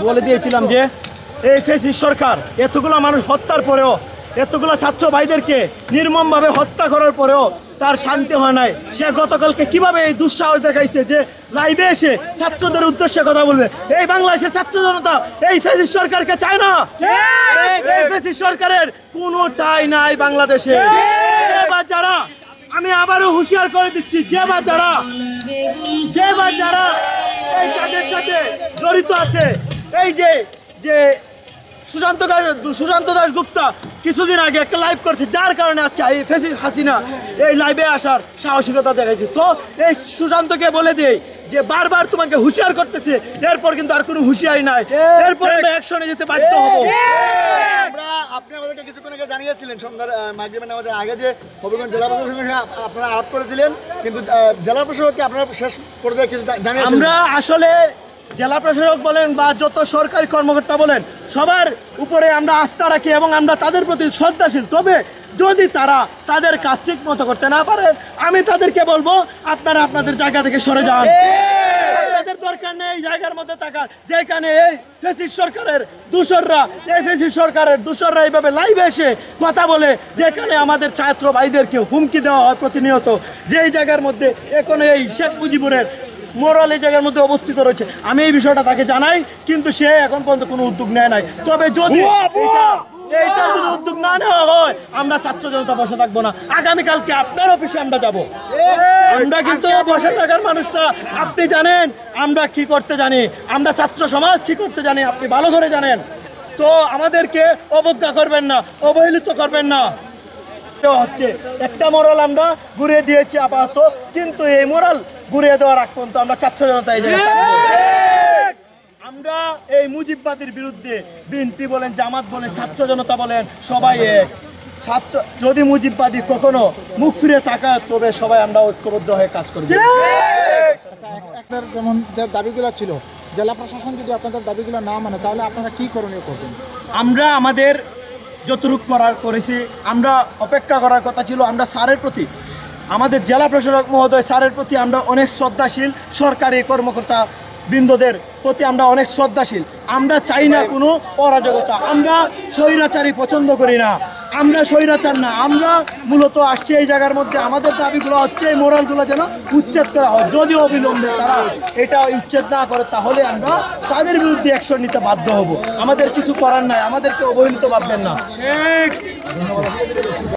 বলে দিয়েছিলাম যে এই ফ্যাসিস্ট সরকার এতগুলো মানুষ হত্যার পরেও, এতগুলো ছাত্র ভাইদেরকে নির্মমভাবে হত্যা করার পরেও তার শান্তি হয় নাই। সে গতকালকে কিভাবে এই দুঃসাহস দেখাইছে যে লাইভে এসে ছাত্রদের উদ্দেশ্যে কথা বলবে। এই বাংলাদেশের ছাত্র জনতা এই ফ্যাসিস্ট সরকারকে চায় না। এই ফ্যাসিস্ট সরকারের কোনো ঠাঁই নাই বাংলাদেশে। বা যারা, আমি আবারও হুঁশিয়ার করে দিচ্ছি, যে বা যারা এই কাজের সাথে জড়িত আছে, এই যে সুশান্ত দাশগুপ্তা কিছুদিন আগে একটা লাইভ করছে, যার কারণে আজকে এই ফ্যাসিস্ট হাসিনা এই লাইভে আসার সাহসিকতা দেখাইছে। তো এই সুশান্তকে বলে দেই যে বারবার তোমাকে হুঁশিয়ার করতেছে, এরপর কিন্তু আর কোনো হুঁশিয়ারি নাই, এরপর আমরা অ্যাকশনে যেতে বাধ্য হব। আপনি আমাদেরকে কিছুক্ষণ আগে জানিয়েছিলেন সন্ধ্যার মাগরিবের নামাজের আগে যে হবিগঞ্জ জেলা প্রশাসনের সঙ্গে আপনারা আলাপ করেছিলেন, কিন্তু জেলা প্রশাসককে আপনারা শেষ পর্যায়ে কিছু জানিয়েছেন? আমরা আসলে জেলা প্রশাসক বলেন বা যত সরকারি কর্মকর্তা বলেন, সবার উপরে আমরা আস্থা রাখি এবং আমরা তাদের প্রতি শ্রদ্ধাশীল। তবে যদি তারা তাদের কাজ ঠিক মতো করতে না পারে, আমি তাদেরকে বলবো আপনারা আপনাদের জায়গা থেকে সরে যান। আপনাদের দরকার নেই এই জায়গার মধ্যে থাকার, যেখানে এই ফ্যাসিস্ট সরকারের দূষররা এইভাবে লাইভে এসে কথা বলে, যেখানে আমাদের ছাত্র ভাইদেরকে হুমকি দেওয়া হয় প্রতিনিয়ত, যেই জায়গার মধ্যে এখন এই শেখ মুজিবুরের মোরাল এই জায়গার মধ্যে অবস্থিত রয়েছে। আমি এই বিষয়টা তাকে জানাই, কিন্তু সে এখন পর্যন্ত কোনো উদ্যোগ নেয় নাই। তবে যদি এইটা যদি উদ্যোগ না নেওয়া হয়, আমরা ছাত্র জনতা বসে থাকবো না। আগামীকালকে আপনার অফিসে আমরা যাব। আমরা কিন্তু বসে থাকার মানুষটা, আপনি জানেন আমরা কি করতে জানি, আমরা ছাত্র সমাজ কি করতে জানি, আপনি ভালো করে জানেন। তো আমাদেরকে অবজ্ঞা করবেন না, অবহেলিত করবেন না। হচ্ছে একটা মোরাল আমরা ঘুরিয়ে দিয়েছি আপাতত, কিন্তু এই মোরাল ঘুরিয়ে দেওয়ার আগ পর্যন্ত আমরা ছাত্র জনতা এই জায়গায় আমরা এই মুজিববাদীর বিরুদ্ধে, বিএনপি বলেন, জামাত বলেন, ছাত্র জনতা বলেন, সবাই এক। ছাত্র যদি মুজিববাদী কখনো মুখ ফিরে থাকা, তবে সবাই আমরা ঐক্যবদ্ধ হয়ে কাজ করব। আপনার যেমন দাবিগুলো ছিল, জেলা প্রশাসন যদি আপনাদের দাবিগুলো না মানে, তাহলে আপনারা কি করণীয় করবেন? আমরা আমাদের যতটুকু করেছি, আমরা অপেক্ষা করার কথা ছিল। আমরা স্যারের প্রতি, আমাদের জেলা প্রশাসক মহোদয় স্যারের প্রতি আমরা অনেক শ্রদ্ধাশীল, সরকারি কর্মকর্তা বৃন্দদের প্রতি আমরা অনেক শ্রদ্ধাশীল। আমরা চাই না কোনো অরাজকতা, আমরা স্বৈরাচারী পছন্দ করি না, আমরা স্বৈরাচার না। আমরা মূলত আসছি এই জায়গার মধ্যে, আমাদের দাবিগুলো হচ্ছে এই মোরালগুলো যেন উচ্ছেদ করা হয়। যদি অবিলম্বে তারা এটা উচ্ছেদ না করে, তাহলে আমরা তাদের বিরুদ্ধে অ্যাকশন নিতে বাধ্য হব। আমাদের কিছু করার নাই, আমাদেরকে অবহেলিত ভাববেন না।